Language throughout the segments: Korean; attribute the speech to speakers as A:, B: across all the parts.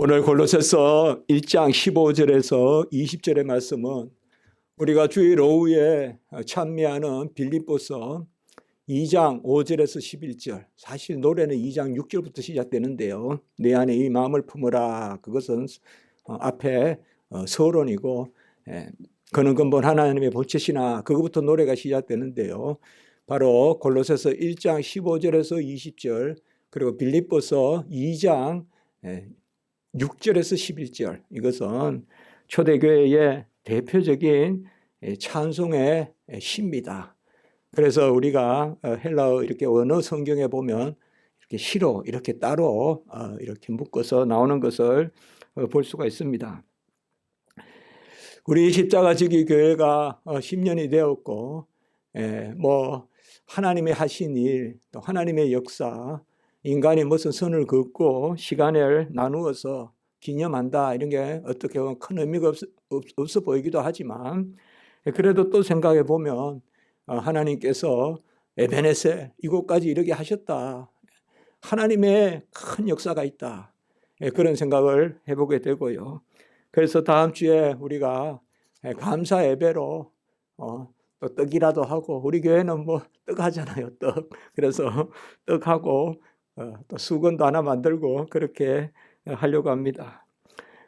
A: 오늘 골로새서 1장 15절에서 20절의 말씀은 우리가 주일 오후에 찬미하는 빌립보서 2장 5절에서 11절, 사실 노래는 2장 6절부터 시작되는데요. 내 안에 이 마음을 품으라, 그것은 앞에 서론이고 그는 근본 하나님의 본체시나, 그거부터 노래가 시작되는데요. 바로 골로새서 1장 15절에서 20절, 그리고 빌립보서 2장 6절에서 11절, 이것은 초대교회의 대표적인 찬송의 시입니다. 그래서 우리가 헬라어 이렇게 언어 성경에 보면 이렇게 시로 이렇게 따로 이렇게 묶어서 나오는 것을 볼 수가 있습니다. 우리 십자가 지기 교회가 10년이 되었고, 뭐 하나님이 하신 일, 또 하나님의 역사, 인간이 무슨 선을 긋고 시간을 나누어서 기념한다, 이런 게 어떻게 보면 큰 의미가 없어 보이기도 하지만, 그래도 또 생각해 보면 하나님께서 에베네셀 이곳까지 이르게 하셨다, 하나님의 큰 역사가 있다, 그런 생각을 해보게 되고요. 그래서 다음 주에 우리가 감사 예배로 또 떡이라도 하고, 우리 교회는 뭐 떡 하잖아요, 떡. 그래서 떡하고 또 수건도 하나 만들고 그렇게 하려고 합니다.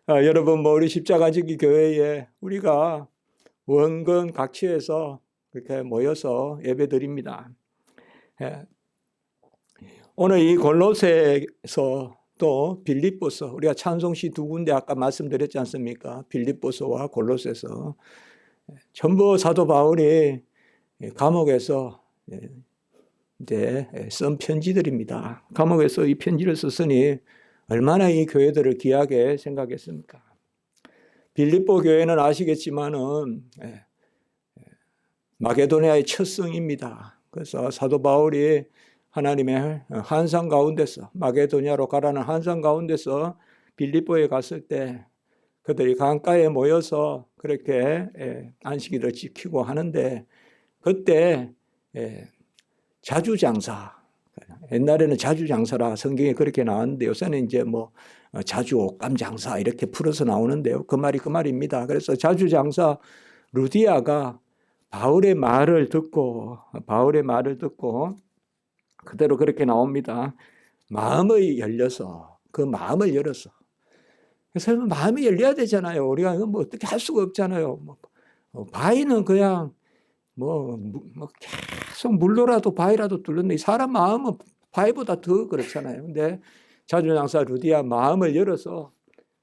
A: 여러분, 뭐 우리 십자가지기 교회에 우리가 원근 각지에서 그렇게 모여서 예배드립니다. 오늘 이 골로새서 또 빌립보서, 우리가 찬송시 두 군데 아까 말씀드렸지 않습니까? 빌립보서와 골로새서 전부 사도 바울이 감옥에서 이제 쓴 편지들입니다. 감옥에서 이 편지를 썼으니 얼마나 이 교회들을 귀하게 생각했습니까? 빌립보 교회는 아시겠지만은 마게도니아의 첫 성입니다. 그래서 사도 바울이 하나님의 환상 가운데서, 마게도니아로 가라는 환상 가운데서 빌립보에 갔을 때 그들이 강가에 모여서 그렇게 안식일을 지키고 하는데, 그때 자주장사, 옛날에는 자주장사라 성경에 그렇게 나왔는데 요새는 이제 뭐 자주 옷감 장사 이렇게 풀어서 나오는데요. 그 말입니다. 그래서 자주장사 루디아가 바울의 말을 듣고 그대로 그렇게 나옵니다. 마음을 열려서, 그 마음을 열어서. 그래서 마음이 열려야 되잖아요. 우리가 뭐 어떻게 할 수가 없잖아요. 바위는 그냥 뭐 계속 물로라도 바위라도 뚫는데, 사람 마음은 바위보다 더 그렇잖아요. 근데 자주장사 루디아 마음을 열어서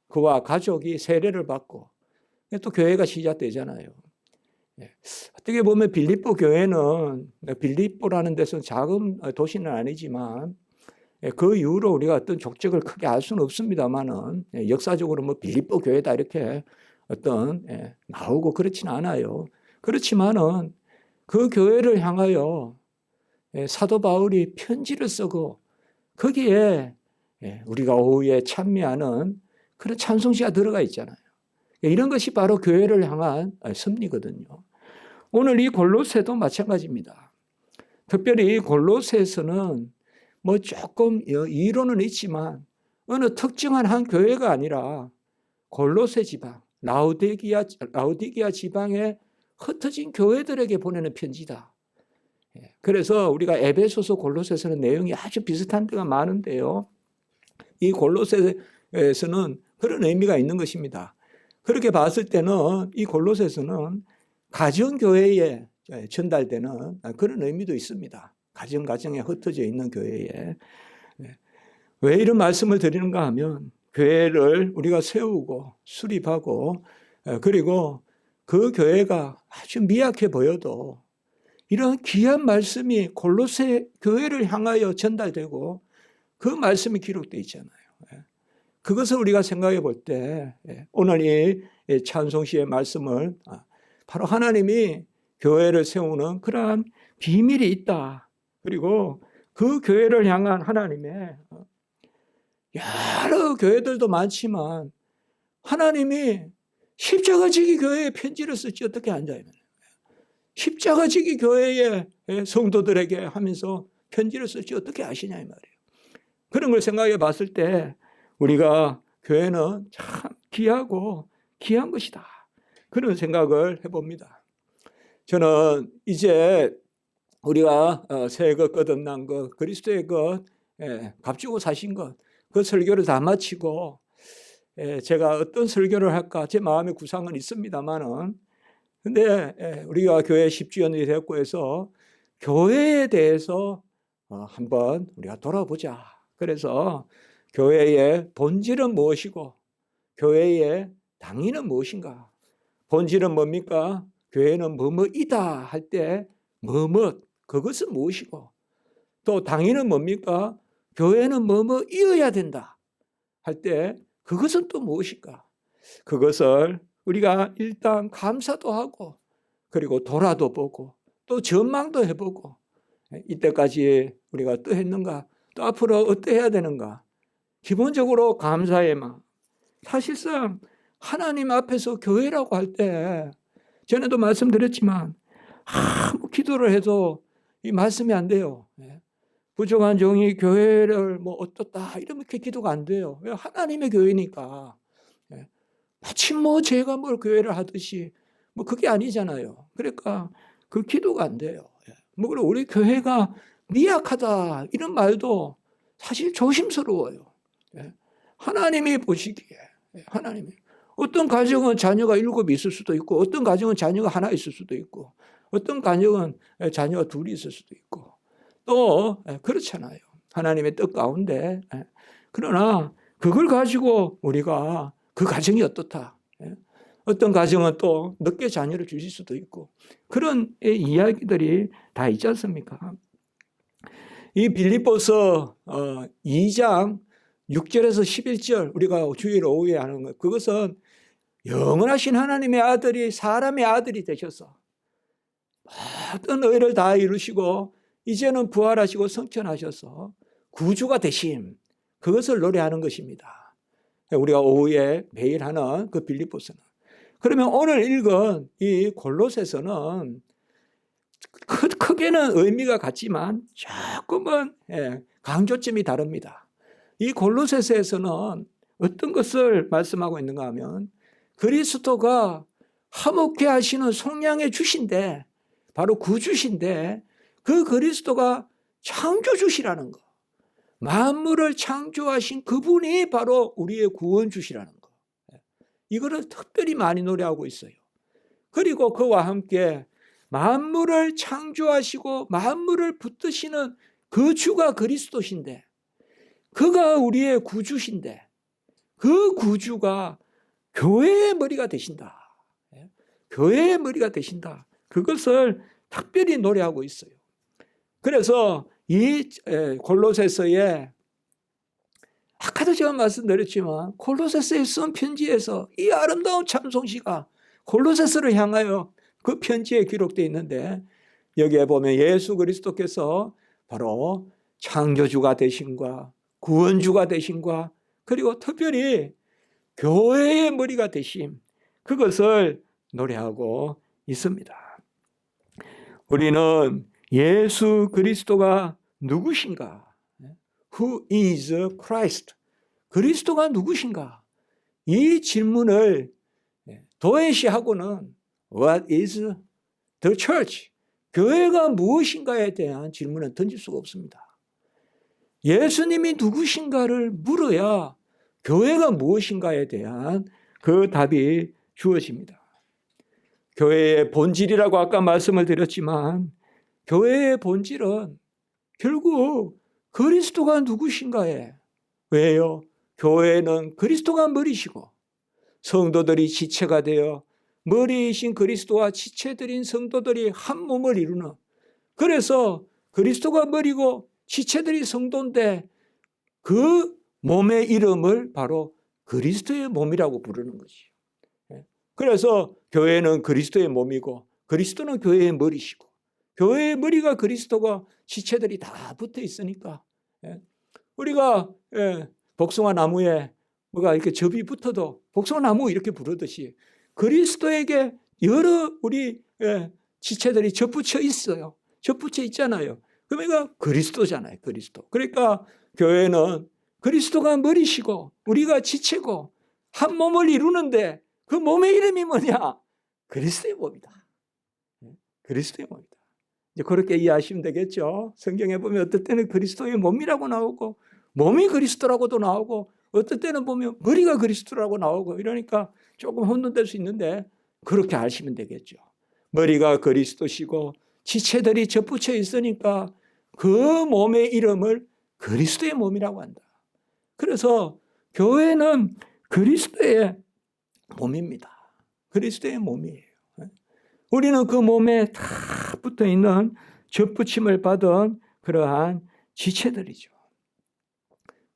A: 그와 가족이 세례를 받고 또 교회가 시작되잖아요. 어떻게 보면 빌립보 교회는, 빌립보라는 데서는 작은 도시는 아니지만 그 이후로 우리가 어떤 족적을 크게 알 수는 없습니다만은 역사적으로 뭐 빌립보 교회다 이렇게 어떤 나오고 그렇지는 않아요. 그렇지만은 그 교회를 향하여 사도 바울이 편지를 쓰고 거기에 우리가 오후에 찬미하는 그런 찬송시가 들어가 있잖아요. 이런 것이 바로 교회를 향한 섭리거든요. 오늘 이 골로새도 마찬가지입니다. 특별히 골로새에서는 뭐 조금 이론은 있지만 어느 특정한 한 교회가 아니라 골로새 지방, 라오디게아 지방의 흩어진 교회들에게 보내는 편지다. 그래서 우리가 에베소서, 골로새서는 내용이 아주 비슷한 데가 많은데요. 이 골로새에서는 그런 의미가 있는 것입니다. 그렇게 봤을 때는 이 골로새서는 가정교회에 전달되는 그런 의미도 있습니다. 가정에 흩어져 있는 교회에. 왜 이런 말씀을 드리는가 하면, 교회를 우리가 세우고 수립하고 그리고 그 교회가 아주 미약해 보여도 이런 귀한 말씀이 골로새 교회를 향하여 전달되고 그 말씀이 기록되어 있잖아요. 그것을 우리가 생각해 볼 때 오늘 이 찬송시의 말씀을 바로 하나님이 교회를 세우는 그러한 비밀이 있다. 그리고 그 교회를 향한 하나님의 여러 교회들도 많지만 하나님이 십자가지기 교회에 편지를 쓰지 어떻게 앉아요? 십자가지기 교회의 성도들에게 하면서 편지를 쓰지 어떻게 아시냐 이 말이에요. 그런 걸 생각해 봤을 때 우리가 교회는 참 귀하고 귀한 것이다. 그런 생각을 해봅니다. 저는 이제 우리가 새 것 거듭난 것, 그리스도의 것, 값주고 사신 것, 그 설교를 다 마치고 제가 어떤 설교를 할까 제 마음의 구상은 있습니다만은, 근데 우리가 교회 10주년이 됐고 해서 교회에 대해서 한번 우리가 돌아보자. 그래서 교회의 본질은 무엇이고 교회의 당위는 무엇인가? 본질은 뭡니까? 교회는 뭐뭐이다 할 때 뭐뭐, 그것은 무엇이고, 또 당위는 뭡니까? 교회는 뭐뭐이어야 된다 할 때 그것은 또 무엇일까? 그것을 우리가 일단 감사도 하고, 그리고 돌아도 보고, 또 전망도 해보고, 이때까지 우리가 어떠했는가, 또 앞으로 어떠해야 되는가. 기본적으로 감사의 마음. 사실상 하나님 앞에서 교회라고 할 때, 전에도 말씀드렸지만 아무 기도를 해도 이 말씀이 안 돼요. 부족한 종이 교회를 뭐 어떻다 이렇게 기도가 안 돼요. 왜? 하나님의 교회니까. 마치 뭐 제가 뭘 교회를 하듯이 뭐 그게 아니잖아요. 그러니까 그 기도가 안 돼요. 뭐 그리고 우리 교회가 미약하다 이런 말도 사실 조심스러워요. 하나님이 보시기에, 하나님이 어떤 가정은 자녀가 7 있을 수도 있고, 어떤 가정은 자녀가 1 있을 수도 있고, 어떤 가정은 자녀가 2 있을 수도 있고, 또 그렇잖아요. 하나님의 뜻 가운데. 그러나 그걸 가지고 우리가 그 가정이 어떻다, 어떤 가정은 또 늦게 자녀를 주실 수도 있고, 그런 이야기들이 다 있지 않습니까? 이 빌립보서 2장 6절에서 11절 우리가 주일 오후에 하는 것, 그것은 영원하신 하나님의 아들이 사람의 아들이 되셔서 모든 의를 다 이루시고 이제는 부활하시고 성천하셔서 구주가 되심, 그것을 노래하는 것입니다. 우리가 오후에 매일 하는 그 빌립보서는. 그러면 오늘 읽은 이 골로새서는 크게는 의미가 같지만 조금은 강조점이 다릅니다. 이 골로새서에서는 어떤 것을 말씀하고 있는가 하면, 그리스도가 화목케 하시는 속량의 주신데, 바로 구주신데, 그 그리스도가 창조주시라는 거, 만물을 창조하신 그분이 바로 우리의 구원주시라는 거, 이거를 특별히 많이 노래하고 있어요. 그리고 그와 함께 만물을 창조하시고 만물을 붙드시는 그 주가 그리스도신데, 그가 우리의 구주신데, 그 구주가 교회의 머리가 되신다. 교회의 머리가 되신다. 그것을 특별히 노래하고 있어요. 그래서 이 골로새서에, 아까도 제가 말씀드렸지만 골로새서에 쓴 편지에서 이 아름다운 찬송시가 골로새서를 향하여 그 편지에 기록되어 있는데, 여기에 보면 예수 그리스도께서 바로 창조주가 되신과 구원주가 되신과, 그리고 특별히 교회의 머리가 되심, 그것을 노래하고 있습니다. 우리는 예수 그리스도가 누구신가? Who is Christ? 그리스도가 누구신가? 이 질문을 도외시하고는 What is the church? 교회가 무엇인가에 대한 질문은 던질 수가 없습니다. 예수님이 누구신가를 물어야 교회가 무엇인가에 대한 그 답이 주어집니다. 교회의 본질이라고 아까 말씀을 드렸지만, 교회의 본질은 결국 그리스도가 누구신가에, 왜요? 교회는 그리스도가 머리시고 성도들이 지체가 되어 머리이신 그리스도와 지체들인 성도들이 한 몸을 이루는, 그래서 그리스도가 머리고 지체들이 성도인데 그 몸의 이름을 바로 그리스도의 몸이라고 부르는 것이죠. 그래서 교회는 그리스도의 몸이고 그리스도는 교회의 머리시고, 교회의 머리가 그리스도가 지체들이 다 붙어 있으니까, 우리가 복숭아 나무에 뭐가 이렇게 접이 붙어도 복숭아 나무 이렇게 부르듯이 그리스도에게 여러 우리 지체들이 접붙여 있어요. 접붙여 있잖아요. 그러니까 그리스도잖아요. 그리스도. 그러니까 교회는 그리스도가 머리시고 우리가 지체고 한 몸을 이루는데 그 몸의 이름이 뭐냐? 그리스도의 몸이다. 그리스도의 몸이다. 이제 그렇게 이해하시면 되겠죠. 성경에 보면 어떨 때는 그리스도의 몸이라고 나오고 몸이 그리스도라고도 나오고 어떨 때는 보면 머리가 그리스도라고 나오고 이러니까 조금 혼돈될 수 있는데 그렇게 아시면 되겠죠. 머리가 그리스도시고 지체들이 접붙여 있으니까 그 몸의 이름을 그리스도의 몸이라고 한다. 그래서 교회는 그리스도의 몸입니다. 그리스도의 몸이에요. 우리는 그 몸에 다 붙어 있는 접붙임을 받은 그러한 지체들이죠.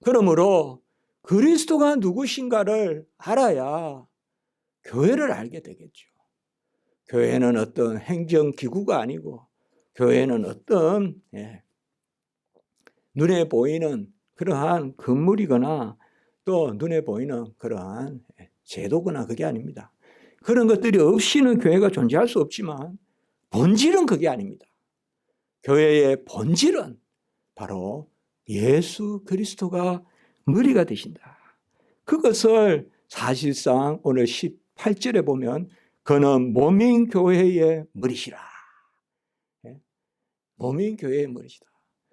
A: 그러므로 그리스도가 누구신가를 알아야 교회를 알게 되겠죠. 교회는 어떤 행정기구가 아니고 교회는 어떤 눈에 보이는 그러한 건물이거나 또 눈에 보이는 그러한 제도거나 그게 아닙니다. 그런 것들이 없이는 교회가 존재할 수 없지만 본질은 그게 아닙니다. 교회의 본질은 바로 예수 그리스도가 머리가 되신다. 그것을 사실상 오늘 18절에 보면 그는 몸인 교회의 머리시라. 몸인 교회의 머리시다.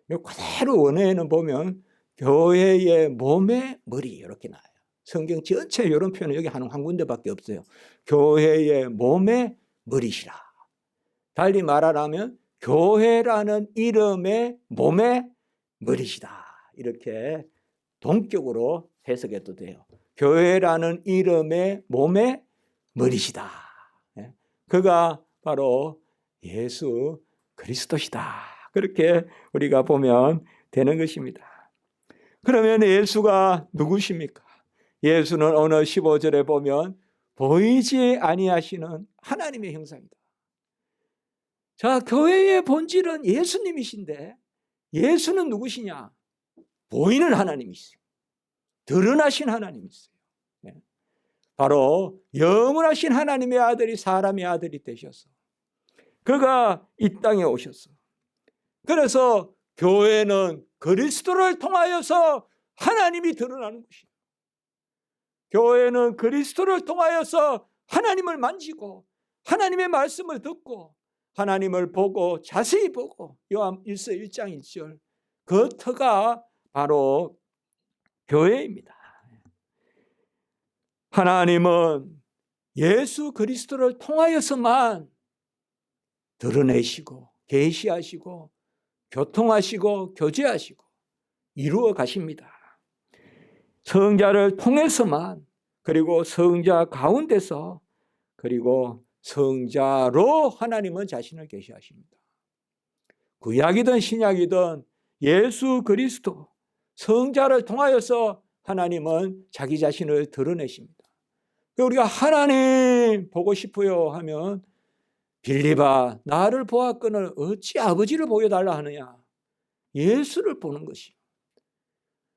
A: 그대로 원어에는 보면 교회의 몸의 머리 이렇게 나와요. 성경 전체에 이런 표현은 여기 한 군데밖에 없어요. 교회의 몸의 머리시라. 달리 말하라면 교회라는 이름의 몸의 머리시다. 이렇게 동격으로 해석해도 돼요. 교회라는 이름의 몸의 머리시다. 그가 바로 예수 그리스도시다. 그렇게 우리가 보면 되는 것입니다. 그러면 예수가 누구십니까? 예수는 오늘 15절에 보면 보이지 아니하시는 하나님의 형상이다. 자, 교회의 본질은 예수님이신데 예수는 누구시냐? 보이는 하나님이세요. 드러나신 하나님이세요. 바로 영원하신 하나님의 아들이 사람의 아들이 되셔서 그가 이 땅에 오셨어. 그래서 교회는 그리스도를 통하여서 하나님이 드러나는 것이에요. 교회는 그리스도를 통하여서 하나님을 만지고 하나님의 말씀을 듣고 하나님을 보고 자세히 보고 요한 1서 1장 1절 그 터가 바로 교회입니다. 하나님은 예수 그리스도를 통하여서만 드러내시고 계시하시고 교통하시고 교제하시고 이루어 가십니다. 성자를 통해서만 그리고 성자 가운데서 그리고 성자로 하나님은 자신을 계시하십니다. 구약이든 신약이든 예수 그리스도 성자를 통하여서 하나님은 자기 자신을 드러내십니다. 우리가 하나님 보고 싶어요 하면 빌립아 나를 보았거늘 어찌 아버지를 보여달라 하느냐. 예수를 보는 것이요.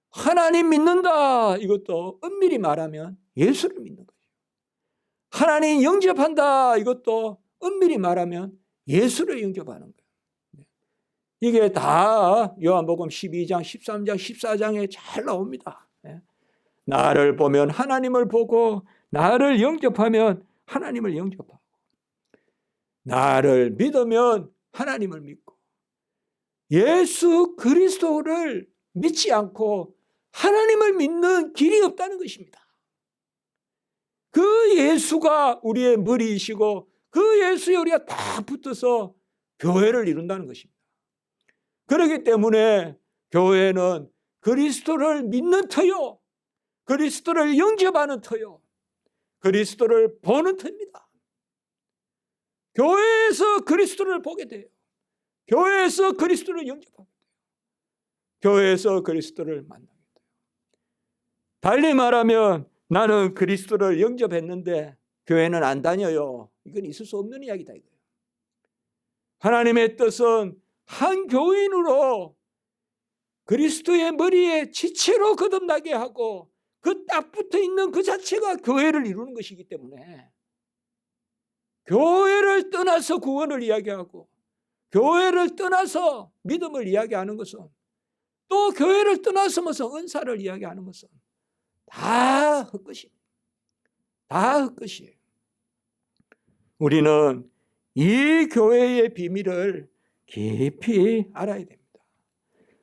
A: 하나님 믿는다 이것도 엄밀히 말하면 예수를 믿는 거예요. 하나님 영접한다 이것도 엄밀히 말하면 예수를 영접하는 거예요. 이게 다 요한복음 12장 13장 14장에 잘 나옵니다. 나를 보면 하나님을 보고 나를 영접하면 하나님을 영접하고 나를 믿으면 하나님을 믿고 예수 그리스도를 믿지 않고 하나님을 믿는 길이 없다는 것입니다. 그 예수가 우리의 머리이시고 그 예수에 우리가 다 붙어서 교회를 이룬다는 것입니다. 그렇기 때문에 교회는 그리스도를 믿는 터요. 그리스도를 영접하는 터요. 그리스도를 보는 터입니다. 교회에서 그리스도를 보게 돼요. 교회에서 그리스도를 영접하게 돼요. 교회에서 그리스도를 만나게 돼요. 달리 말하면 나는 그리스도를 영접했는데 교회는 안 다녀요. 이건 있을 수 없는 이야기다 이거예요. 하나님의 뜻은 한 교인으로 그리스도의 머리에 지체로 거듭나게 하고 그 딱 붙어 있는 그 자체가 교회를 이루는 것이기 때문에 교회를 떠나서 구원을 이야기하고 교회를 떠나서 믿음을 이야기하는 것은 또 교회를 떠나서면서 은사를 이야기하는 것은 다 헛것입니다. 다 헛것이에요. 우리는 이 교회의 비밀을 깊이 알아야 됩니다.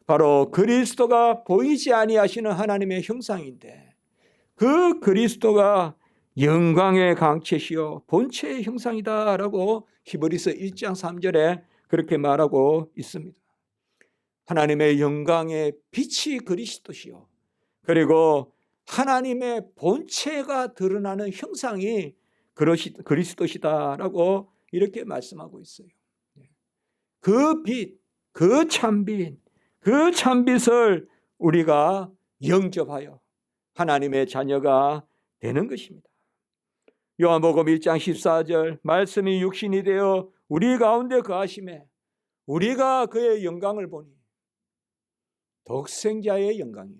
A: 바로 그리스도가 보이지 아니하시는 하나님의 형상인데, 그 그리스도가 영광의 강체시요 본체의 형상이다라고 히브리서 1장 3절에 그렇게 말하고 있습니다. 하나님의 영광의 빛이 그리스도시요, 그리고 하나님의 본체가 드러나는 형상이 그리스도시다라고 이렇게 말씀하고 있어요. 그 빛, 그 참빛, 그 참빛을 우리가 영접하여 하나님의 자녀가 되는 것입니다. 요한복음 1장 14절, 말씀이 육신이 되어 우리 가운데 거하심에 우리가 그의 영광을 보니, 독생자의 영광이요.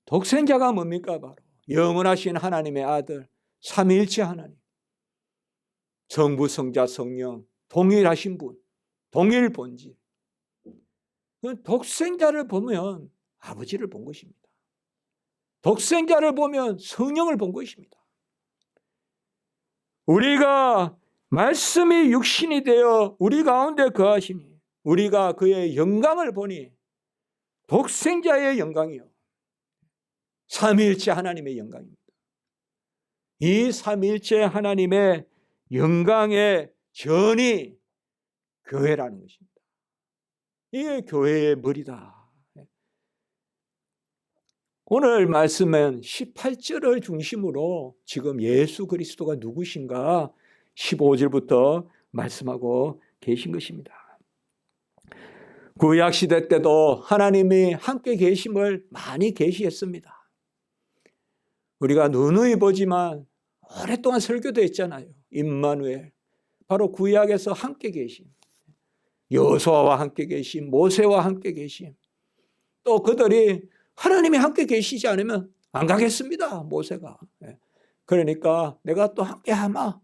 A: 독생자가 뭡니까? 바로 영원하신 하나님의 아들, 삼위일체 하나님, 성부, 성자, 성령, 동일하신 분, 동일 본질. 독생자를 보면 아버지를 본 것입니다. 독생자를 보면 성령을 본 것입니다. 우리가 말씀이 육신이 되어 우리 가운데 거하시니 우리가 그의 영광을 보니, 독생자의 영광이요, 삼위일체 하나님의 영광입니다. 이 삼위일체 하나님의 영광의 전이 교회라는 것입니다. 이게 교회의 머리다. 오늘 말씀은 18절을 중심으로 지금 예수 그리스도가 누구신가 15절부터 말씀하고 계신 것입니다. 구약시대 때도 하나님이 함께 계심을 많이 계시했습니다. 우리가 누누이 보지만 오랫동안 설교도 했잖아요. 임마누엘, 바로 구약에서 함께 계심, 여호수아와 함께 계심, 모세와 함께 계심. 또 그들이 하나님이 함께 계시지 않으면 안 가겠습니다, 모세가. 그러니까 내가 또 함께 하마,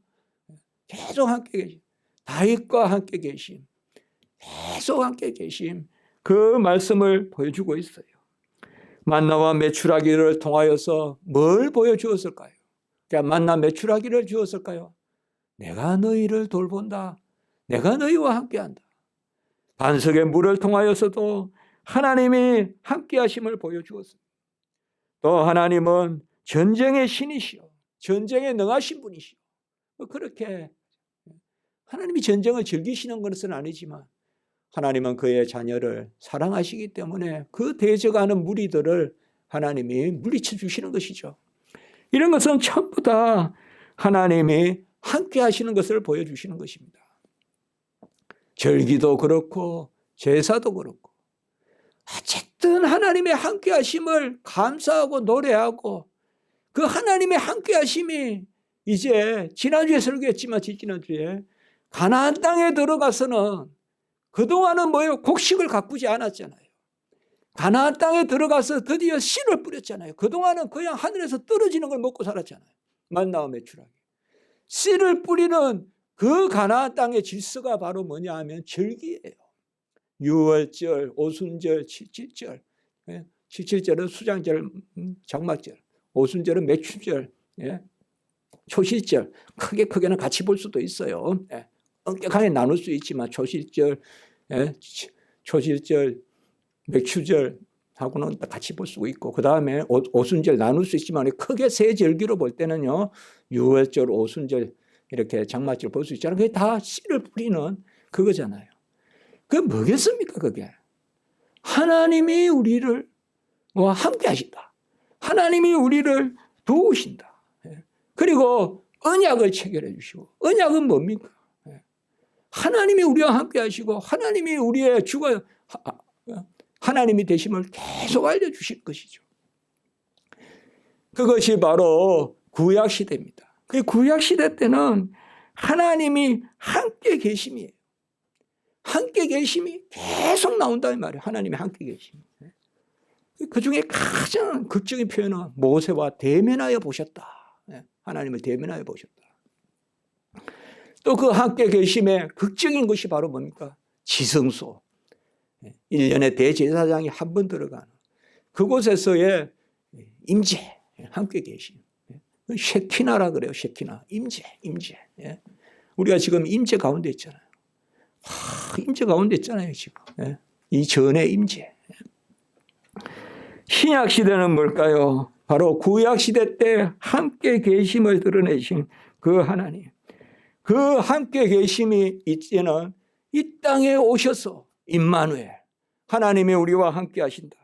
A: 계속 함께 계심, 다윗과 함께 계심, 계속 함께 계심, 그 말씀을 보여주고 있어요. 만나와 메추라기를 통하여서 뭘 보여주었을까요? 그러니까 만나 메추라기를 주었을까요? 내가 너희를 돌본다, 내가 너희와 함께한다. 반석의 물을 통하여서도 하나님이 함께 하심을 보여주었습니다. 또 하나님은 전쟁의 신이시오, 전쟁에 능하신 분이시오. 그렇게 하나님이 전쟁을 즐기시는 것은 아니지만 하나님은 그의 자녀를 사랑하시기 때문에 그 대적하는 무리들을 하나님이 물리쳐 주시는 것이죠. 이런 것은 전부 다 하나님이 함께 하시는 것을 보여주시는 것입니다. 절기도 그렇고 제사도 그렇고, 어쨌든 하나님의 함께 하심을 감사하고 노래하고, 그 하나님의 함께 하심이 이제 지난주에 설교했지만 지난주에 가나안 땅에 들어가서는 그동안은 뭐예요? 곡식을 가꾸지 않았잖아요. 가나안 땅에 들어가서 드디어 씨를 뿌렸잖아요. 그동안은 그냥 하늘에서 떨어지는 걸 먹고 살았잖아요. 만나와 메추라기. 씨를 뿌리는 그 가나안 땅의 질서가 바로 뭐냐 하면 절기예요. 유월절, 오순절, 칠칠절. 칠칠절은 수장절, 장막절. 오순절은 맥추절, 초실절. 크게는 같이 볼 수도 있어요. 엄격하게 나눌 수 있지만 초실절, 초실절, 맥추절하고는 같이 볼 수 있고, 그 다음에 오순절 나눌 수 있지만 크게 세 절기로 볼 때는요, 유월절, 오순절, 이렇게 장막절 볼 수 있잖아요. 그게 다 씨를 뿌리는 그거잖아요. 그게 뭐겠습니까, 그게? 하나님이 우리를 함께 하신다. 하나님이 우리를 도우신다. 그리고 언약을 체결해 주시고, 언약은 뭡니까? 하나님이 우리와 함께 하시고, 하나님이 우리의 주가, 하나님이 되심을 계속 알려주실 것이죠. 그것이 바로 구약시대입니다. 그 구약시대 때는 하나님이 함께 계심이에요. 함께 계심이 계속 나온다는 말이에요. 하나님이 함께 계심. 그 중에 가장 극적인 표현은 모세와 대면하여 보셨다. 하나님을 대면하여 보셨다. 또 그 함께 계심의 극적인 것이 바로 뭡니까? 지성소. 1년에 대제사장이 한 번 들어가는 그곳에서의 임재, 함께 계심. 셰키나라 그래요. 셰키나. 임재. 우리가 지금 임재 가운데 있잖아요. 임재 가운데 있잖아요, 지금. 이 전의 임재. 신약 시대는 뭘까요? 바로 구약 시대 때 함께 계심을 드러내신 그 하나님. 그 함께 계심이 이제는 이 땅에 오셔서 임마누엘, 하나님이 우리와 함께 하신다.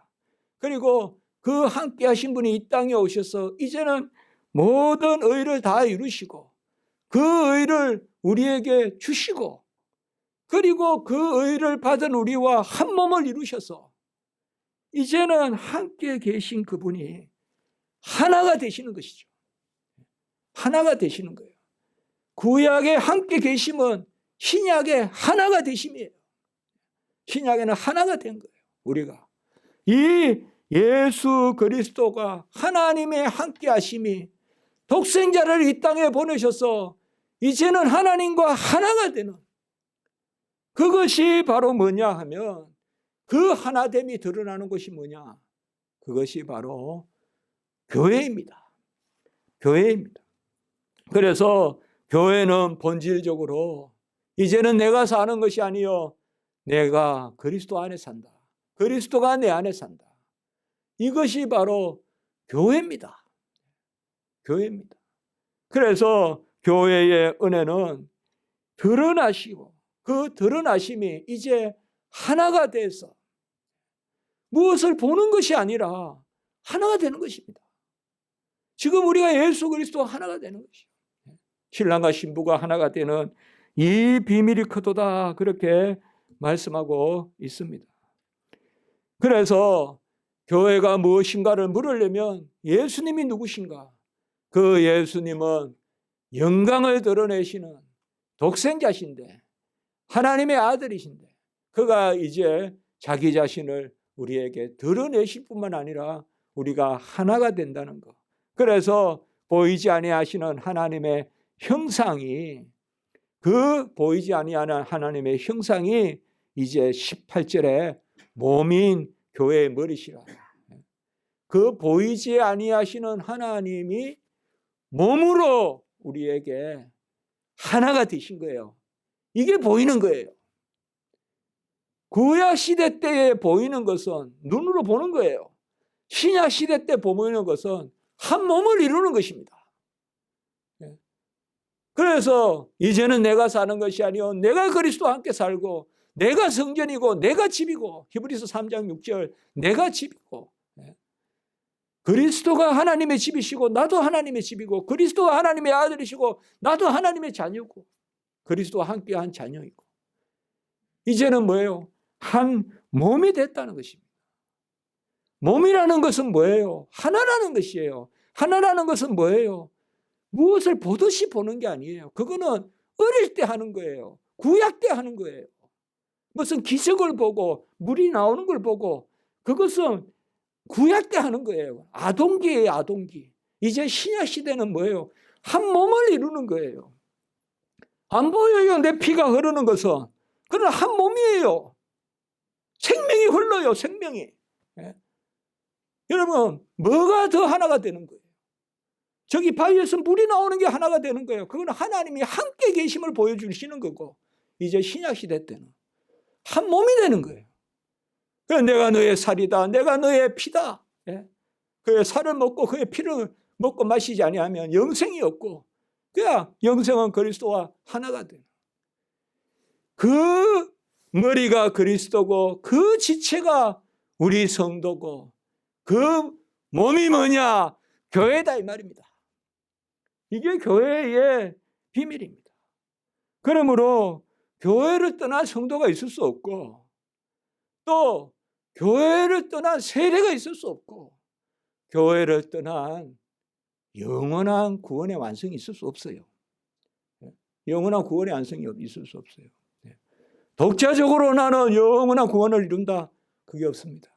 A: 그리고 그 함께 하신 분이 이 땅에 오셔서 이제는 모든 의를 다 이루시고 그 의를 우리에게 주시고 그리고 그 의를 받은 우리와 한 몸을 이루셔서 이제는 함께 계신 그분이 하나가 되시는 것이죠. 하나가 되시는 거예요. 구약의 함께 계심은 신약의 하나가 되심이에요. 신약에는 하나가 된 거예요. 우리가 이 예수 그리스도가 하나님의 함께 하심이 독생자를 이 땅에 보내셔서 이제는 하나님과 하나가 되는 그것이 바로 뭐냐 하면 그 하나됨이 드러나는 것이 뭐냐? 그것이 바로 교회입니다. 교회입니다. 그래서 교회는 본질적으로 이제는 내가 사는 것이 아니요 내가 그리스도 안에 산다. 그리스도가 내 안에 산다. 이것이 바로 교회입니다. 교회입니다. 그래서 교회의 은혜는 드러나시고 그 드러나심이 이제 하나가 돼서 무엇을 보는 것이 아니라 하나가 되는 것입니다. 지금 우리가 예수 그리스도 하나가 되는 것이죠. 신랑과 신부가 하나가 되는 이 비밀이 크도다 그렇게 말씀하고 있습니다. 그래서 교회가 무엇인가를 물으려면 예수님이 누구신가? 그 예수님은 영광을 드러내시는 독생자신데 하나님의 아들이신데 그가 이제 자기 자신을 우리에게 드러내실 뿐만 아니라 우리가 하나가 된다는 것. 그래서 보이지 아니하시는 하나님의 형상이 그 보이지 아니하는 하나님의 형상이 이제 18절에 몸인 교회의 머리시라. 그 보이지 아니하시는 하나님이 몸으로 우리에게 하나가 되신 거예요. 이게 보이는 거예요. 구약 시대 때에 보이는 것은 눈으로 보는 거예요. 신약 시대 때 보이는 것은 한 몸을 이루는 것입니다. 그래서 이제는 내가 사는 것이 아니요 내가 그리스도와 함께 살고 내가 성전이고 내가 집이고 히브리서 3장 6절 내가 집이고 그리스도가 하나님의 집이시고 나도 하나님의 집이고 그리스도가 하나님의 아들이시고 나도 하나님의 자녀고 그리스도와 함께한 자녀이고 이제는 뭐예요? 한 몸이 됐다는 것입니다. 몸이라는 것은 뭐예요? 하나라는 것이에요. 하나라는 것은 뭐예요? 무엇을 보듯이 보는 게 아니에요. 그거는 어릴 때 하는 거예요. 구약 때 하는 거예요. 무슨 기적을 보고 물이 나오는 걸 보고 그것은 구약 때 하는 거예요. 아동기예요. 아동기. 이제 신약 시대는 뭐예요? 한 몸을 이루는 거예요. 안 보여요. 내 피가 흐르는 것은. 그러나 한 몸이에요. 생명이 흘러요. 생명이. 여러분 뭐가 더 하나가 되는 거예요? 저기 바위에서 물이 나오는 게 하나가 되는 거예요. 그건 하나님이 함께 계심을 보여주시는 거고 이제 신약시대 때는 한 몸이 되는 거예요. 그래서 내가 너의 살이다. 내가 너의 피다. 그의 살을 먹고 그의 피를 먹고 마시지 아니하면 영생이 없고 그야 영생은 그리스도와 하나가 되는 그 머리가 그리스도고 그 지체가 우리 성도고 그 몸이 뭐냐? 교회다 이 말입니다. 이게 교회의 비밀입니다. 그러므로 교회를 떠난 성도가 있을 수 없고 또 교회를 떠난 세례가 있을 수 없고 교회를 떠난 영원한 구원의 완성이 있을 수 없어요. 영원한 구원의 완성이 있을 수 없어요. 독자적으로 나는 영원한 구원을 이룬다. 그게 없습니다.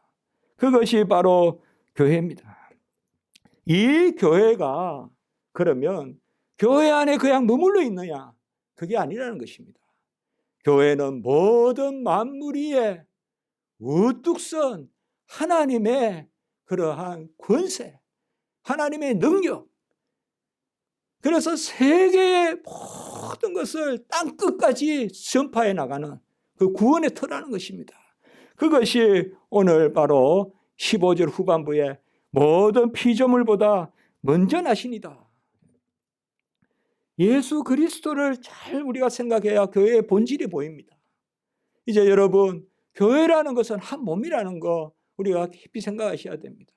A: 그것이 바로 교회입니다. 이 교회가 그러면 교회 안에 그냥 머물러 있느냐? 그게 아니라는 것입니다. 교회는 모든 만물 위에 우뚝 선 하나님의 그러한 권세, 하나님의 능력, 그래서 세계의 모든 것을 땅끝까지 전파해 나가는 그 구원의 터라는 것입니다. 그것이 오늘 바로 15절 후반부에 모든 피조물보다 먼저 나시니다. 예수 그리스도를 잘 우리가 생각해야 교회의 본질이 보입니다. 이제 여러분, 교회라는 것은 한 몸이라는 거 우리가 깊이 생각하셔야 됩니다.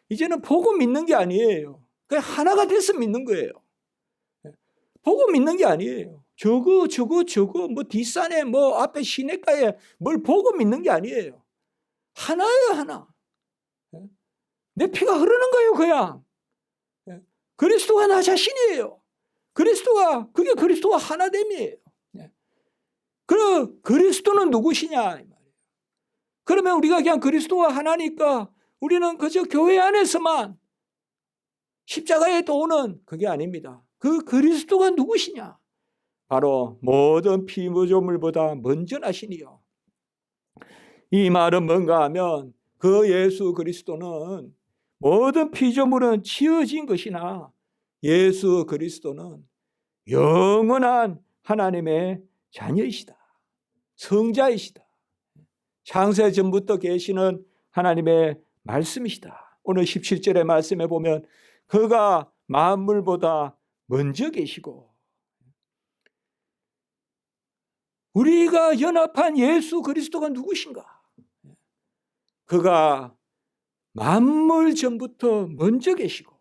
A: 이제는 보고 믿는 게 아니에요. 그냥 하나가 돼서 믿는 거예요. 보고 믿는 게 아니에요. 저거 뭐 뒷산에 뭐 앞에 시내가에 뭘 보고 믿는 게 아니에요. 하나예요, 하나. 내 피가 흐르는 거예요, 그냥. 그리스도가 나 자신이에요. 그게 그리스도가 하나됨이에요. 그럼 그리스도는 누구시냐? 그러면 우리가 그냥 그리스도가 하나니까 우리는 그저 교회 안에서만 십자가에 도우는 그게 아닙니다. 그 그리스도가 누구시냐? 바로 모든 피조물보다 먼저 나시니요. 이 말은 뭔가 하면 그 예수 그리스도는 모든 피조물은 지어진 것이나 예수 그리스도는 영원한 하나님의 자녀이시다. 성자이시다. 창세 전부터 계시는 하나님의 말씀이시다. 오늘 17절의 말씀에 보면 그가 만물보다 먼저 계시고, 우리가 연합한 예수 그리스도가 누구신가? 그가 만물 전부터 먼저 계시고,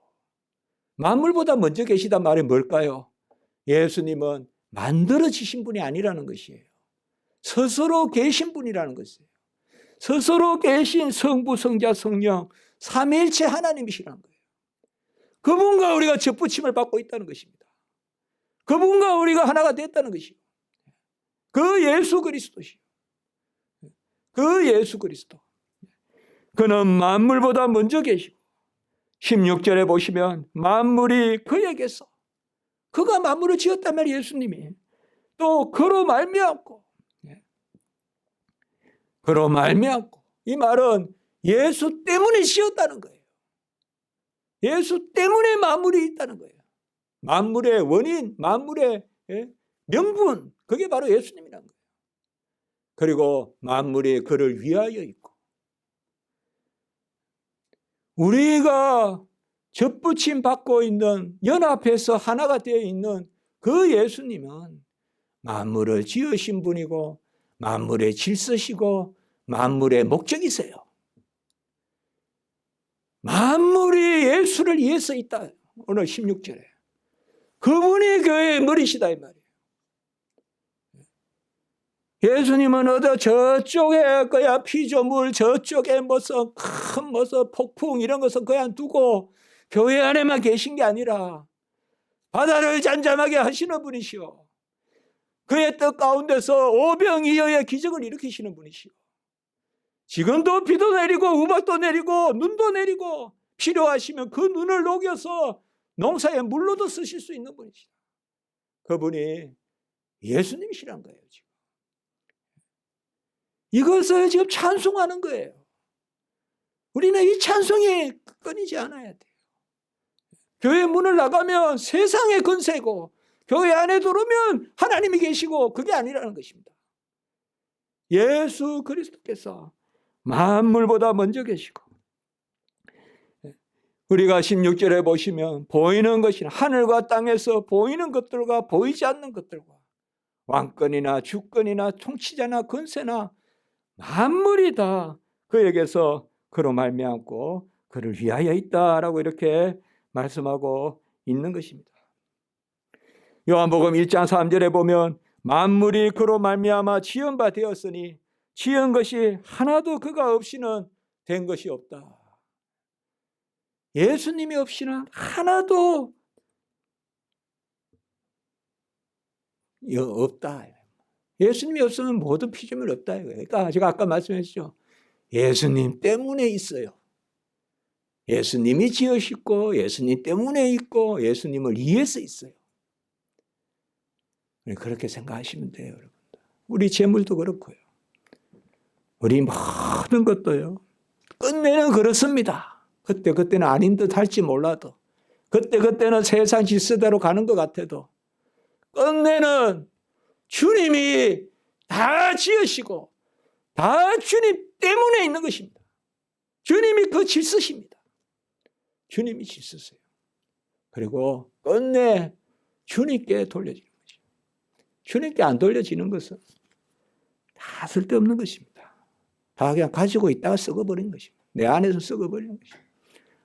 A: 만물보다 먼저 계시단 말이 뭘까요? 예수님은 만들어지신 분이 아니라는 것이에요. 스스로 계신 분이라는 것이에요. 스스로 계신 성부, 성자, 성령 삼위일체 하나님이시라는 거예요. 그분과 우리가 접붙임을 받고 있다는 것입니다. 그분과 우리가 하나가 됐다는 것이요. 그 예수 그리스도시요. 그 예수 그리스도. 그는 만물보다 먼저 계시고, 16절에 보시면 만물이 그에게서, 그가 만물을 지었단 말이에요. 예수님이. 또 그로 말미암고, 그로 말미암고, 이 말은 예수 때문에 지었다는 거예요. 예수 때문에 만물이 있다는 거예요. 만물의 원인, 만물의 명분, 그게 바로 예수님이라는 거예요. 그리고 만물이 그를 위하여 있고, 우리가 접붙임 받고 있는, 연합해서 하나가 되어 있는 그 예수님은 만물을 지으신 분이고 만물의 질서시고 만물의 목적이세요. 만물이 예수를 위해서 있다. 오늘 16절에 그분이 교회의 머리시다 이 말이에요. 예수님은 어디 저쪽에 그야 피조물, 저쪽에 무슨 큰 무슨 폭풍 이런 것은 그냥 두고 교회 안에만 계신 게 아니라 바다를 잠잠하게 하시는 분이시오. 그의 뜻 가운데서 오병이어의 기적을 일으키시는 분이시오. 지금도 비도 내리고 우박도 내리고 눈도 내리고 필요하시면 그 눈을 녹여서 농사에 물로도 쓰실 수 있는 분이시다. 그분이 예수님이시란 거예요. 지금 이것을 지금 찬송하는 거예요. 우리는 이 찬송이 끊이지 않아야 돼요. 교회 문을 나가면 세상의 권세고 교회 안에 들어오면 하나님이 계시고 그게 아니라는 것입니다. 예수 그리스도께서 만물보다 먼저 계시고, 우리가 16절에 보시면 보이는 것이나 하늘과 땅에서 보이는 것들과 보이지 않는 것들과 왕권이나 주권이나 통치자나 권세나 만물이 다 그에게서 그로 말미암고 그를 위하여 있다라고 이렇게 말씀하고 있는 것입니다. 요한복음 1장 3절에 보면 만물이 그로 말미암아 지은 바 되었으니 지은 것이 하나도 그가 없이는 된 것이 없다. 예수님이 없이는 하나도 없다. 예수님이 없으면 모든 피조물이 없다. 그러니까 제가 아까 말씀했죠. 예수님 때문에 있어요. 예수님이 지으시고 예수님 때문에 있고 예수님을 위해서 있어요. 그렇게 생각하시면 돼요, 여러분. 우리 재물도 그렇고요. 우리 모든 것도요, 끝내는 그렇습니다. 그때는 아닌 듯 할지 몰라도, 그때는 세상 질서대로 가는 것 같아도, 끝내는 주님이 다 지으시고 다 주님 때문에 있는 것입니다. 주님이 그 질서십니다. 주님이 질서세요. 그리고 끝내 주님께 돌려지는 것이죠. 주님께 안 돌려지는 것은 다 쓸데없는 것입니다. 다 그냥 가지고 있다가 썩어버리는 것입니다. 내 안에서 썩어버리는 것입니다.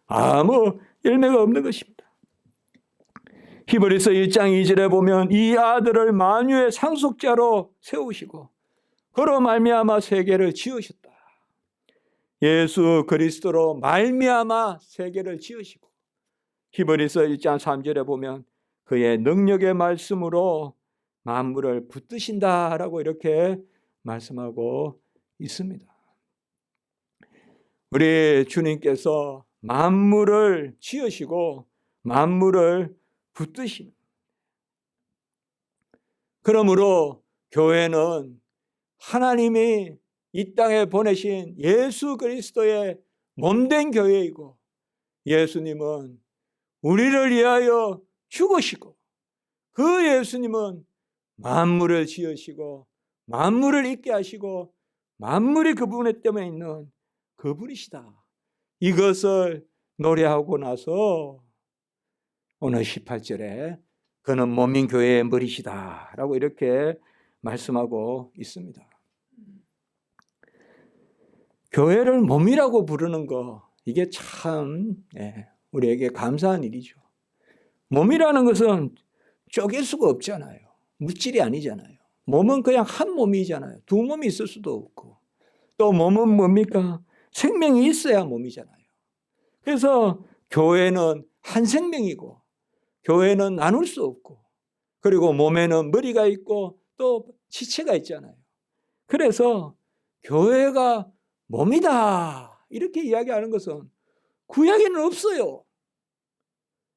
A: 아무 열매가 없는 것입니다. 히브리서 1장 2절에 보면 이 아들을 만유의 상속자로 세우시고 그로 말미암아 세계를 지으셨다. 예수 그리스도로 말미암아 세계를 지으시고, 히브리서 1장 3절에 보면 그의 능력의 말씀으로 만물을 붙드신다라고 이렇게 말씀하고 있습니다. 우리 주님께서 만물을 지으시고 만물을 붙드시는, 그러므로 교회는 하나님이 이 땅에 보내신 예수 그리스도의 몸된 교회이고, 예수님은 우리를 위하여 죽으시고 그 예수님은 만물을 지으시고 만물을 있게 하시고 만물이 그분 때문에 있는 그분이시다. 이것을 노래하고 나서 오늘 18절에 그는 몸인 교회의 머리시다 라고 이렇게 말씀하고 있습니다. 교회를 몸이라고 부르는 거, 이게 참 우리에게 감사한 일이죠. 몸이라는 것은 쪼갤 수가 없잖아요. 물질이 아니잖아요. 몸은 그냥 한 몸이잖아요. 두 몸이 있을 수도 없고, 또 몸은 뭡니까? 생명이 있어야 몸이잖아요. 그래서 교회는 한 생명이고, 교회는 나눌 수 없고, 그리고 몸에는 머리가 있고 또 지체가 있잖아요. 그래서 교회가 몸이다 이렇게 이야기하는 것은 구약에는 없어요.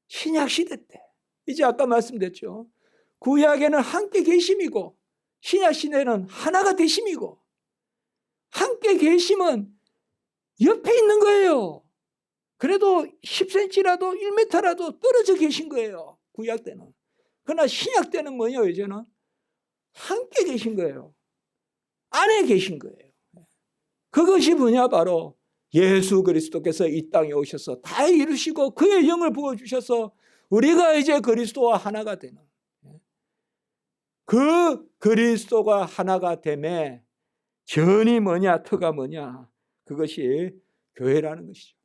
A: 신약 시대 때, 이제 아까 말씀드렸죠. 구약에는 함께 계심이고 신약 시대는 하나가 되심이고, 함께 계심은 옆에 있는 거예요. 그래도 10cm라도 1m라도 떨어져 계신 거예요, 구약 때는. 그러나 신약 때는 뭐냐, 이제는 함께 계신 거예요. 안에 계신 거예요. 그것이 뭐냐, 바로 예수 그리스도께서 이 땅에 오셔서 다 이루시고 그의 영을 부어주셔서 우리가 이제 그리스도와 하나가 되는, 그 그리스도가 하나가 됨에 전이 뭐냐, 터가 뭐냐, 그것이 교회라는 것이죠.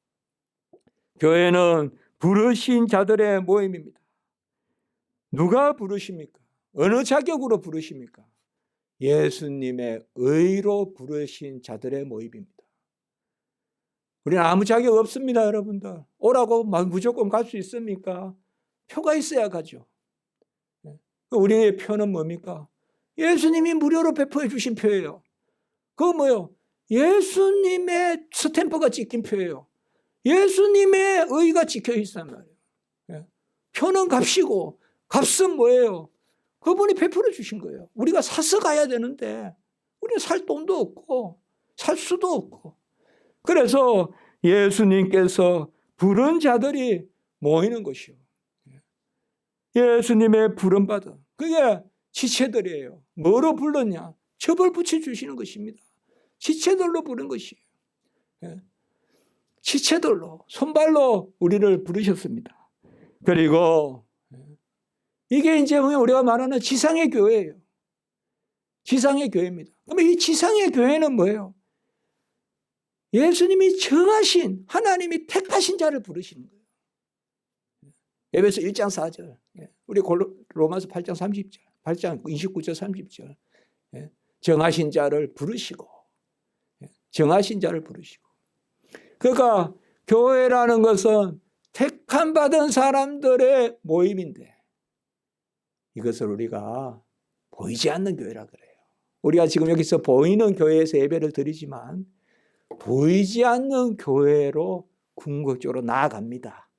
A: 교회는 부르신 자들의 모임입니다. 누가 부르십니까? 어느 자격으로 부르십니까? 예수님의 의로 부르신 자들의 모임입니다. 우리는 아무 자격 없습니다, 여러분들. 오라고 무조건 갈 수 있습니까? 표가 있어야 가죠. 우리의 표는 뭡니까? 예수님이 무료로 베풀어 주신 표예요. 그거 뭐예요? 예수님의 스탬프가 찍힌 표예요. 예수님의 의가 찍혀 있단 말이에요. 표는 값이고, 값은 뭐예요? 그분이 베풀어 주신 거예요. 우리가 사서 가야 되는데 우리는 살 돈도 없고 살 수도 없고, 그래서 예수님께서 부른 자들이 모이는 것이요, 예수님의 부름받은 그게 지체들이에요. 뭐로 불렀냐? 첩을 붙여주시는 것입니다. 지체들로 부른 것이에요. 지체들로, 손발로 우리를 부르셨습니다. 그리고 이게 이제 우리가 말하는 지상의 교회예요. 지상의 교회입니다. 그러면 이 지상의 교회는 뭐예요? 예수님이 정하신, 하나님이 택하신 자를 부르시는 거예요. 에베소 1장 4절, 우리 로마서 8장 30절, 8장 29절 30절, 정하신 자를 부르시고, 정하신 자를 부르시고. 그러니까 교회라는 것은 택함 받은 사람들의 모임인데, 이것을 우리가 보이지 않는 교회라 그래요. 우리가 지금 여기서 보이는 교회에서 예배를 드리지만 보이지 않는 교회로 궁극적으로 나아갑니다.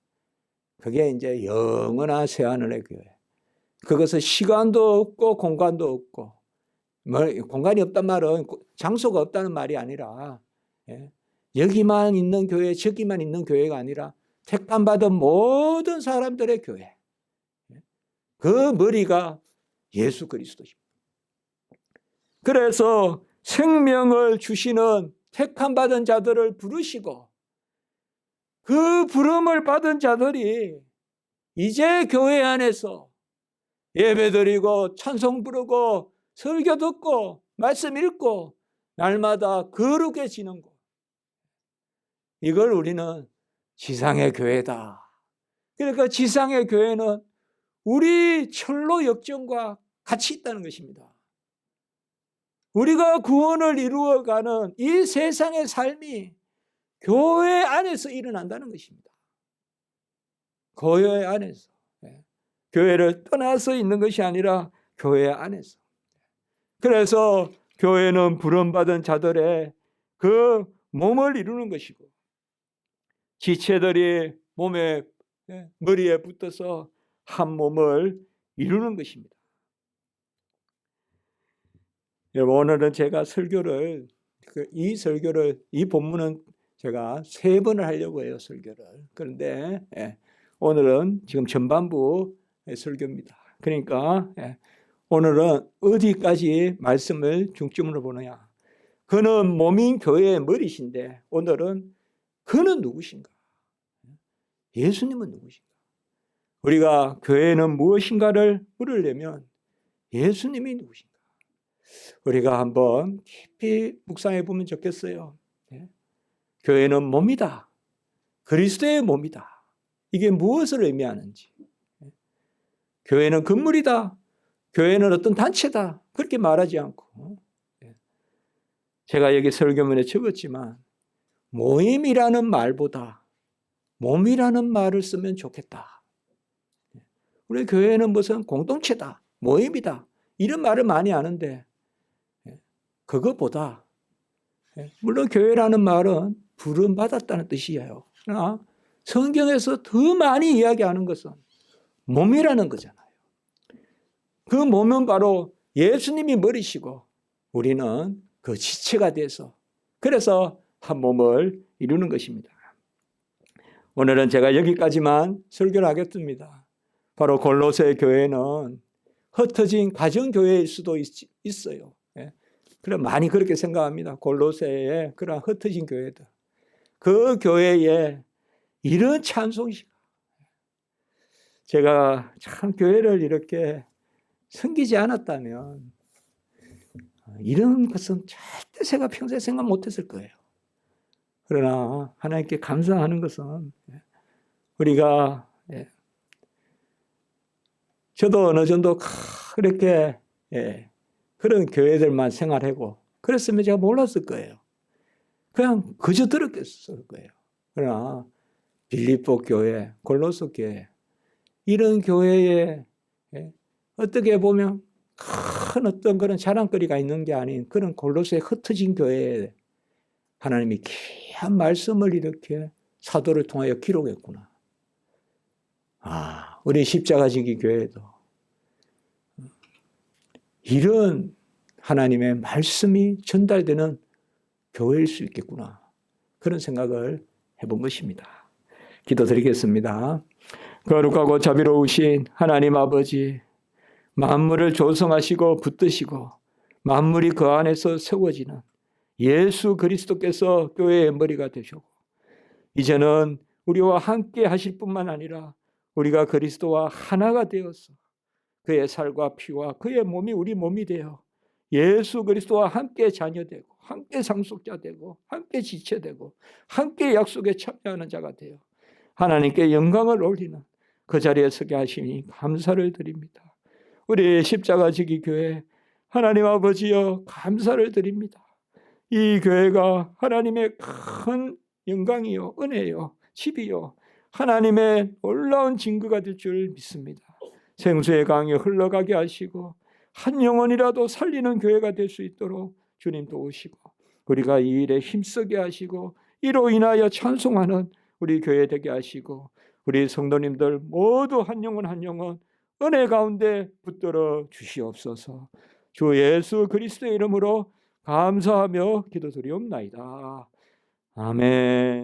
A: 그게 이제 영원한 새하늘의 교회. 그것은 시간도 없고 공간도 없고 뭐 공간이 없단 말은 장소가 없다는 말이 아니라, 여기만 있는 교회, 저기만 있는 교회가 아니라 택함받은 모든 사람들의 교회. 그 머리가 예수 그리스도입니다. 그래서 생명을 주시는 택함받은 자들을 부르시고 그 부름을 받은 자들이 이제 교회 안에서 예배드리고 찬송 부르고 설교 듣고 말씀 읽고 날마다 거룩해지는 것. 이걸 우리는 지상의 교회다. 그러니까 지상의 교회는 우리 철로 역정과 같이 있다는 것입니다. 우리가 구원을 이루어가는 이 세상의 삶이 교회 안에서 일어난다는 것입니다. 교회 안에서. 교회를 떠나서 있는 것이 아니라 교회 안에서. 그래서 교회는 부름받은 자들의 그 몸을 이루는 것이고 지체들이 몸에 머리에 붙어서 한 몸을 이루는 것입니다. 오늘은 제가 설교를 이 본문은 제가 3번을 하려고 해요, 설교를. 그런데 오늘은 지금 전반부 설교입니다. 그러니까 오늘은 어디까지 말씀을 중점으로 보느냐. 그는 몸인 교회의 머리신데 오늘은 그는 누구신가? 예수님은 누구신가? 우리가 교회는 무엇인가를 물으려면 예수님이 누구신가? 우리가 한번 깊이 묵상해 보면 좋겠어요. 교회는 몸이다. 그리스도의 몸이다. 이게 무엇을 의미하는지. 교회는 건물이다. 교회는 어떤 단체다. 그렇게 말하지 않고 제가 여기 설교문에 적었지만 모임이라는 말보다 몸이라는 말을 쓰면 좋겠다. 우리 교회는 무슨 공동체다. 모임이다. 이런 말을 많이 하는데 그것보다 물론 교회라는 말은 부름받았다는 뜻이에요. 그러나 성경에서 더 많이 이야기하는 것은 몸이라는 거잖아요. 그 몸은 바로 예수님이 머리시고 우리는 그 지체가 돼서 그래서 한 몸을 이루는 것입니다. 오늘은 제가 여기까지만 설교를 하겠습니다. 바로 골로새 교회는 흩어진 가정교회일 수도 있어요. 그래 많이 그렇게 생각합니다. 골로새의 그런 흩어진 교회들. 그 교회에 이런 찬송시가 제가 참 교회를 이렇게 섬기지 않았다면 이런 것은 절대 제가 평소에 생각 못했을 거예요. 그러나 하나님께 감사하는 것은 우리가 저도 어느 정도 그렇게 그런 교회들만 생활하고 그랬으면 제가 몰랐을 거예요. 그냥 그저 들었을 거예요. 그러나 빌립보 교회, 골로새 교회 이런 교회에 어떻게 보면 큰 어떤 그런 자랑거리가 있는 게 아닌 그런 골로새 흩어진 교회에 하나님이 귀한 말씀을 이렇게 사도를 통하여 기록했구나. 우리 십자가지기 교회도 이런 하나님의 말씀이 전달되는 교회일 수 있겠구나. 그런 생각을 해본 것입니다. 기도드리겠습니다. 거룩하고 자비로우신 하나님 아버지, 만물을 조성하시고 붙드시고 만물이 그 안에서 세워지는 예수 그리스도께서 교회의 머리가 되시고 이제는 우리와 함께 하실 뿐만 아니라 우리가 그리스도와 하나가 되어서 그의 살과 피와 그의 몸이 우리 몸이 되어 예수 그리스도와 함께 자녀되고 함께 상속자 되고 함께 지체되고 함께 약속에 참여하는 자가 되어 하나님께 영광을 올리는 그 자리에 서게 하시니 감사를 드립니다. 우리 십자가지기 교회 하나님 아버지여 감사를 드립니다. 이 교회가 하나님의 큰 영광이요 은혜요 집이요 하나님의 놀라운 증거가 될 줄 믿습니다. 생수의 강이 흘러가게 하시고 한 영혼이라도 살리는 교회가 될 수 있도록 주님 도우시고 우리가 이 일에 힘쓰게 하시고 이로 인하여 찬송하는 우리 교회 되게 하시고 우리 성도님들 모두 한 영혼 한 영혼 은혜 가운데 붙들어 주시옵소서. 주 예수 그리스도의 이름으로 감사하며 기도드리옵나이다. 아멘.